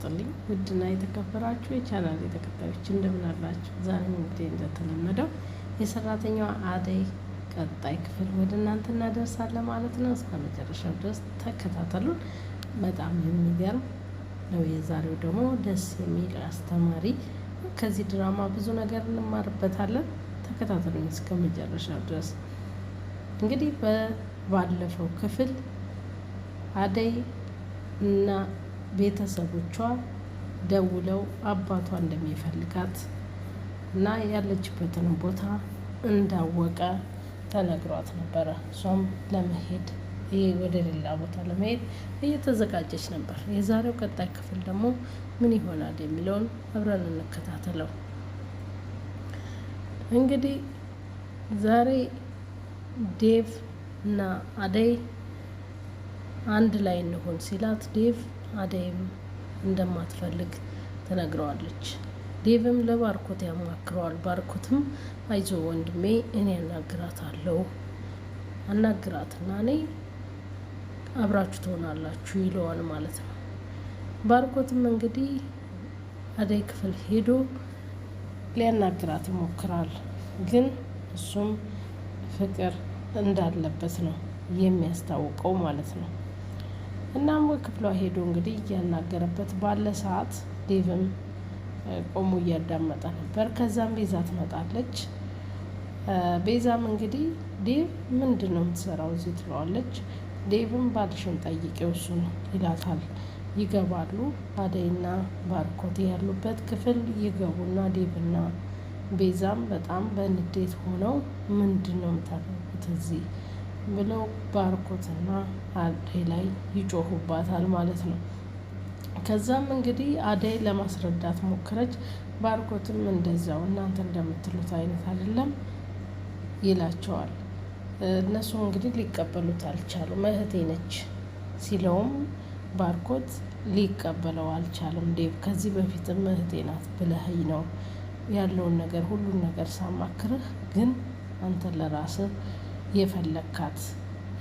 ጥልኝ ውድና የተከበራችሁ የቻናል ተከታዮች እንደምን አላችሁ? ዛሬም እንግዲህ እንደተለመደው የሰራተኛዋ አደይ ቀጣይ ክፍል ወደ እናንተ እናደርሳለን ማለት ነው። እስከ መጨረሻው ድረስ ተከታተሉን። በጣም የሚገርም ነው የዛሬው ደግሞ ደስ የሚል አስተማሪ። ከዚህ ድራማ ብዙ ነገር እንማርበታለን። ተከታተሉኝ እስከ መጨረሻው ድረስ። እንግዲህ ባለፈው ክፍል አደይ እና ቤተሰቦቿ ደውለው አባቷ እንደሚፈልጋት እና ያለችበትን ቦታ እንዳወቀ ተነግሯት ነበረ። እሷም ለመሄድ ወደ ሌላ ቦታ ለመሄድ እየተዘጋጀች ነበር። የዛሬው ቀጣይ ክፍል ደግሞ ምን ይሆናል የሚለውን አብረን እንከታተለው። እንግዲህ ዛሬ ዴቭ እና አደይ አንድ ላይ እንሆን ሲላት ዴቭ አደይም እንደማትፈልግ ትነግረዋለች። ዴቭም ለባርኮት ያማክረዋል። ባርኮትም አይዞ ወንድሜ እኔ አናግራታለሁ፣ አናግራትና እኔ አብራችሁ ትሆናላችሁ ይለዋል ማለት ነው። ባርኮትም እንግዲህ አደይ ክፍል ሄዶ ሊያናግራት ይሞክራል። ግን እሱም ፍቅር እንዳለበት ነው የሚያስታውቀው ማለት ነው። እናም ክፍሏ ሄዶ እንግዲህ እያናገረበት ባለ ሰዓት ዴቭም ቆሞ እያዳመጠ ነበር። ከዛም ቤዛ ትመጣለች። ቤዛም እንግዲህ ዴቭ ምንድን ነው የምትሰራው እዚህ ትለዋለች። ዴቭም ባልሽን ጠይቄው እሱን ይላታል። ይገባሉ። አደይና ባርኮቴ ያሉበት ክፍል ይገቡና ዴቭና ቤዛም በጣም በንዴት ሆነው ምንድን ነው የምታደርጉት እዚህ ብለው ባርኮትና አደይ ላይ ይጮሁባታል ማለት ነው። ከዛም እንግዲህ አደይ ለማስረዳት ሞክረች። ባርኮትም እንደዛው እናንተ እንደምትሉት አይነት አይደለም ይላቸዋል። እነሱ እንግዲህ ሊቀበሉት አልቻሉም። እህቴ ነች ሲለውም ባርኮት ሊቀበለው አልቻለም። ዴቭ ከዚህ በፊትም እህቴ ናት ብለኸኝ ነው ያለውን ነገር ሁሉን ነገር ሳማክርህ ግን አንተ ለራስህ የፈለካት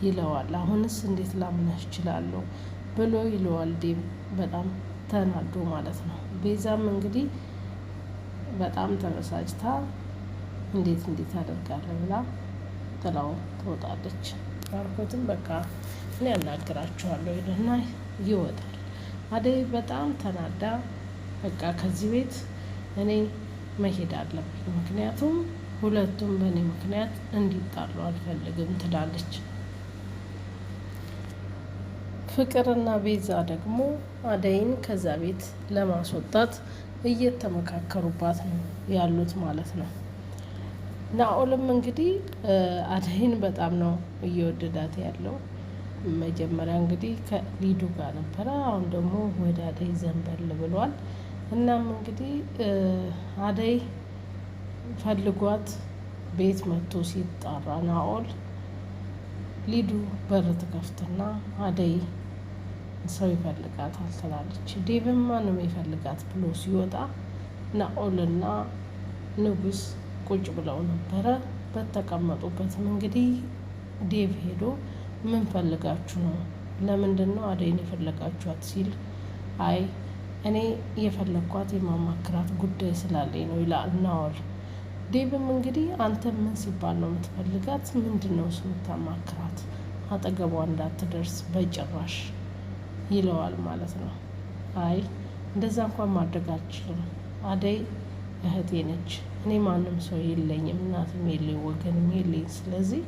ይለዋል። አሁንስ እንዴት ላምነህ እችላለሁ ብሎ ይለዋል። ዴቭ በጣም ተናዶ ማለት ነው። ቤዛም እንግዲህ በጣም ተበሳጭታ እንዴት አደርጋለሁ ብላ ጥላው ትወጣለች። ባርኮትም በቃ እኔ ያናግራችኋለሁ ይልና ይወጣል። አደይ በጣም ተናዳ በቃ ከዚህ ቤት እኔ መሄድ አለብኝ፣ ምክንያቱም ሁለቱም በእኔ ምክንያት እንዲጣሉ አልፈልግም ትላለች። ፍቅርና ቤዛ ደግሞ አደይን ከዛ ቤት ለማስወጣት እየተመካከሩባት ነው ያሉት ማለት ነው። ናኦልም እንግዲህ አደይን በጣም ነው እየወደዳት ያለው። መጀመሪያ እንግዲህ ከሊዱ ጋር ነበረ፣ አሁን ደግሞ ወደ አደይ ዘንበል ብሏል። እናም እንግዲህ አደይ ፈልጓት ቤት መጥቶ ሲጣራ ናኦል ሊዱ በር ትከፍትና አደይ ሰው ይፈልጋታል ትላለች። ዴቭም ማንም ይፈልጋት ብሎ ሲወጣ ናኦልና ንጉስ ቁጭ ብለው ነበረ። በተቀመጡበትም እንግዲህ ዴቭ ሄዶ ምን ፈልጋችሁ ነው? ለምንድን ነው አደይን የፈለጋችኋት ሲል አይ እኔ የፈለግኳት የማማክራት ጉዳይ ስላለኝ ነው ይላል ናኦል። ዴቭም እንግዲህ አንተ ምን ሲባል ነው የምትፈልጋት? ምንድን ነው እሱ የምታማክራት? አጠገቧ እንዳትደርስ በጭራሽ ይለዋል ማለት ነው። አይ እንደዛ እንኳን ማድረግ አልችልም፣ አደይ እህቴ ነች፣ እኔ ማንም ሰው የለኝም፣ እናትም የለኝ፣ ወገንም የለኝ፣ ስለዚህ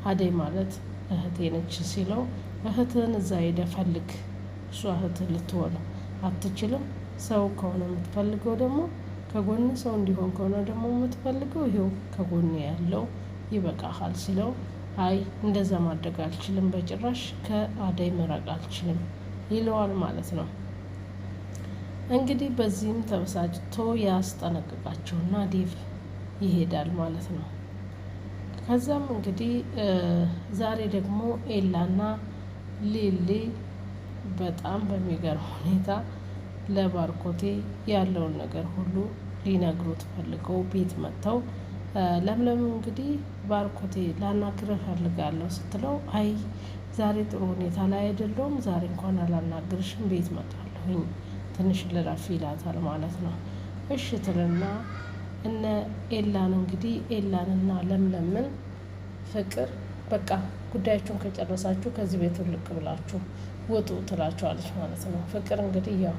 አደይ ማለት እህቴ ነች ሲለው እህትህን እዛ ሄደህ ፈልግ፣ እሷ እህትህ ልትሆን አትችልም። ሰው ከሆነ የምትፈልገው ደግሞ ከጎን ሰው እንዲሆን ከሆነ ደግሞ የምትፈልገው ይሄው ከጎን ያለው ይበቃሃል ሲለው አይ እንደዛ ማድረግ አልችልም፣ በጭራሽ ከአደይ መራቅ አልችልም ይለዋል ማለት ነው። እንግዲህ በዚህም ተበሳጭቶ ያስጠነቅቃቸውና ዴቭ ይሄዳል ማለት ነው። ከዛም እንግዲህ ዛሬ ደግሞ ኤላና ሊሊ በጣም በሚገርም ሁኔታ ለባርኮቴ ያለውን ነገር ሁሉ ሊነግሩት ፈልገው ቤት መጥተው ለምለም እንግዲህ ባርኮቴ ላናግርህ እፈልጋለሁ ስትለው አይ ዛሬ ጥሩ ሁኔታ ላይ አይደለሁም፣ ዛሬ እንኳን አላናግርሽም፣ ቤት መጣለሁኝ ትንሽ ልረፍ ይላታል ማለት ነው። እሺ ትልና እነ ኤላን እንግዲህ ኤላንና ለምለምን ፍቅር በቃ ጉዳያችሁን ከጨረሳችሁ ከዚህ ቤት ውልቅ ብላችሁ ውጡ ትላቸዋለች ማለት ነው። ፍቅር እንግዲህ ያው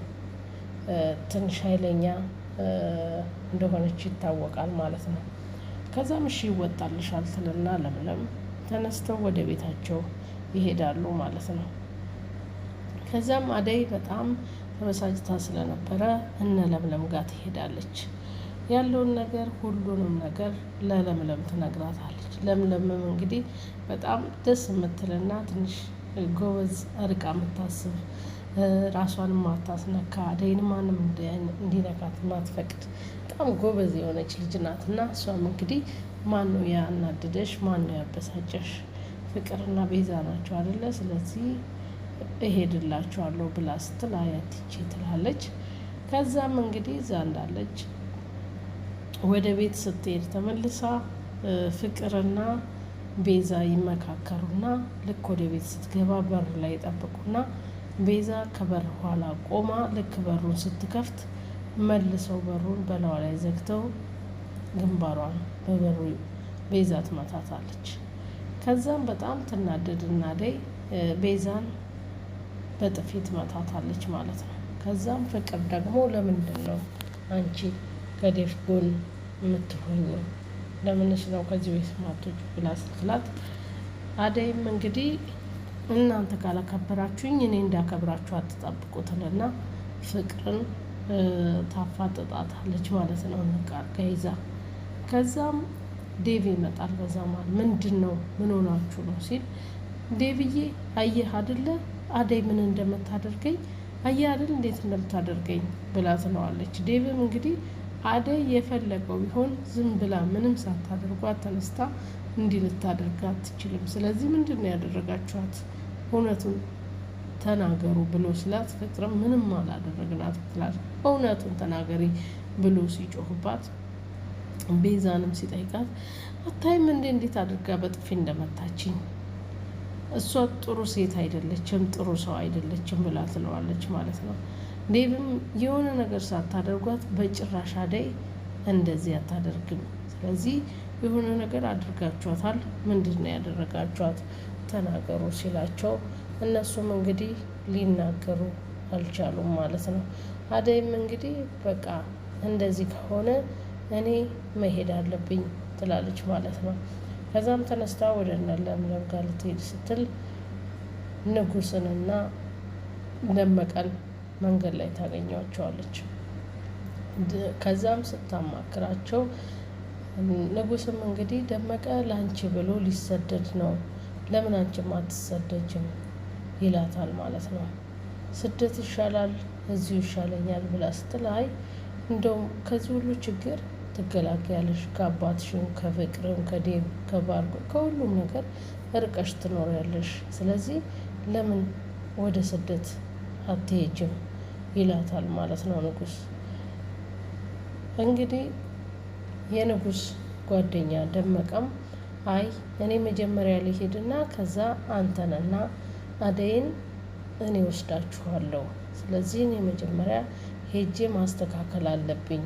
ትንሽ ኃይለኛ እንደሆነች ይታወቃል ማለት ነው። ከዛም እሺ ይወጣልሻል ትልና ለምለም ተነስተው ወደ ቤታቸው ይሄዳሉ ማለት ነው። ከዛም አደይ በጣም ተበሳጭታ ስለነበረ እነ ለምለም ጋር ትሄዳለች። ያለውን ነገር ሁሉንም ነገር ለለምለም ትነግራታለች። ለምለምም እንግዲህ በጣም ደስ የምትልና ትንሽ ጎበዝ አርቃ የምታስብ ራሷን ማታስነካ አደይን ማንም እንዲነካት ማትፈቅድ በጣም ጎበዝ የሆነች ልጅ ናት። እና እሷም እንግዲህ ማን ነው ያናደደሽ? ማን ነው ያበሳጨሽ? ፍቅርና ቤዛ ናቸው አይደለ? ስለዚህ እሄድላችኋለሁ ብላ ስትል አያትቼ ትላለች። ከዛም እንግዲህ እዛ እንዳለች ወደ ቤት ስትሄድ ተመልሳ ፍቅርና ቤዛ ይመካከሩና ልክ ወደ ቤት ስትገባ በር ላይ ይጠብቁና ቤዛ ከበር ኋላ ቆማ ልክ በሩን ስትከፍት መልሰው በሩን በላዋ ላይ ዘግተው ግንባሯን በበሩ ቤዛ ትመታታለች። ከዛም በጣም ትናደድና አደይ ቤዛን በጥፊ ትመታታለች ማለት ነው። ከዛም ፍቅር ደግሞ ለምንድን ነው አንቺ ከዴፍ ጎን የምትሆኚው? ለምንስ ነው ከዚህ ቤት ማቶች ብላ ስትላት አደይም እንግዲህ እናንተ ካላከበራችሁኝ እኔ እንዳከብራችሁ አትጠብቁትንና ፍቅርን ታፋጥጣታለች ማለት ነው። ንቃር ይዛ ከዛም ዴቭ ይመጣል። በዛ ማለት ምንድን ነው ምን ሆናችሁ ነው ሲል ዴቭዬ አየህ አይደለ አደይ ምን እንደምታደርገኝ አየህ አይደል እንዴት እንደምታደርገኝ ብላ ትለዋለች። ዴቭም እንግዲህ አደይ የፈለገው ቢሆን ዝም ብላ ምንም ሳታደርጓት ተነስታ እንዲህ ልታደርግ አትችልም። ስለዚህ ምንድን ነው ያደረጋችኋት? እውነቱን ተናገሩ ብሎ ስላት ፍቅርም ምንም አላደረግናት ትላል። እውነቱን ተናገሪ ብሎ ሲጮህባት ቤዛንም ሲጠይቃት አታይም እንዴ እንዴት አድርጋ በጥፊ እንደመታችኝ? እሷ ጥሩ ሴት አይደለችም፣ ጥሩ ሰው አይደለችም ብላ ትለዋለች ማለት ነው። ዴቭም የሆነ ነገር ሳታደርጓት በጭራሽ አደይ እንደዚህ አታደርግም፣ ስለዚህ የሆነ ነገር አድርጋችኋታል፣ ምንድን ነው ያደረጋችኋት? ተናገሩ ሲላቸው እነሱም እንግዲህ ሊናገሩ አልቻሉም ማለት ነው። አደይም እንግዲህ በቃ እንደዚህ ከሆነ እኔ መሄድ አለብኝ ትላለች ማለት ነው። ከዛም ተነስታ ወደ እነ ለምለም ጋር ልትሄድ ስትል ንጉስንና ደመቀን መንገድ ላይ ታገኛቸዋለች። ከዛም ስታማክራቸው ንጉስም እንግዲህ ደመቀ ለአንቺ ብሎ ሊሰደድ ነው፣ ለምን አንቺም አትሰደጅም ይላታል ማለት ነው። ስደት ይሻላል እዚሁ ይሻለኛል ብላ ስትል አይ እንደውም ከዚህ ሁሉ ችግር ትገላገያለሽ፣ ከአባትሽም ከፍቅርም ከዴብ ከባርጎ ከሁሉም ነገር እርቀሽ ትኖሪያለሽ፣ ስለዚህ ለምን ወደ ስደት አትሄጅም ይላታል ማለት ነው ንጉስ። እንግዲህ የንጉስ ጓደኛ ደመቀም አይ እኔ መጀመሪያ ሊሄድና ከዛ አንተንና አደይን እኔ ወስዳችኋለሁ፣ ስለዚህ እኔ መጀመሪያ ሄጄ ማስተካከል አለብኝ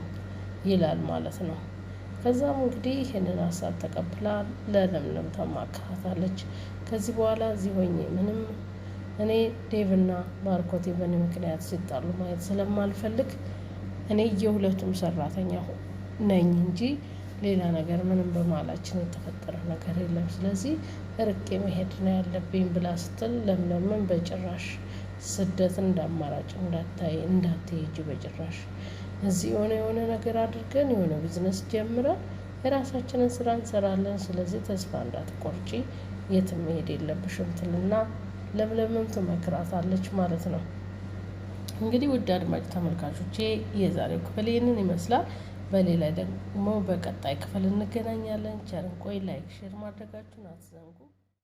ይላል ማለት ነው። ከዛም እንግዲህ ይህንን ሀሳብ ተቀብላ ለለምለም ታማክራታለች። ከዚህ በኋላ እዚህ ሆኜ ምንም እኔ ዴቭና ባርኮቴ በእኔ ምክንያት ሲጣሉ ማየት ስለማልፈልግ እኔ የሁለቱም ሰራተኛ ነኝ እንጂ ሌላ ነገር ምንም በማላችን የተፈጠረ ነገር የለም፣ ስለዚህ ርቄ መሄድ ነው ያለብኝ ብላ ስትል ለምለምን በጭራሽ ስደት እንዳማራጭ እንዳትሄጂ በጭራሽ እዚህ የሆነ ነገር አድርገን የሆነ ቢዝነስ ጀምረን የራሳችንን ስራ እንሰራለን፣ ስለዚህ ተስፋ እንዳትቆርጪ የትም መሄድ የለብሽም ትልና ለምለምም ትመክራታለች ማለት ነው። እንግዲህ ውድ አድማጭ ተመልካቾቼ የዛሬው ክፍል ይህንን ይመስላል። በሌላ ደግሞ በቀጣይ ክፍል እንገናኛለን። ቸር እንቆይ። ላይክ ሼር ማድረጋችሁን አትዘንጉ።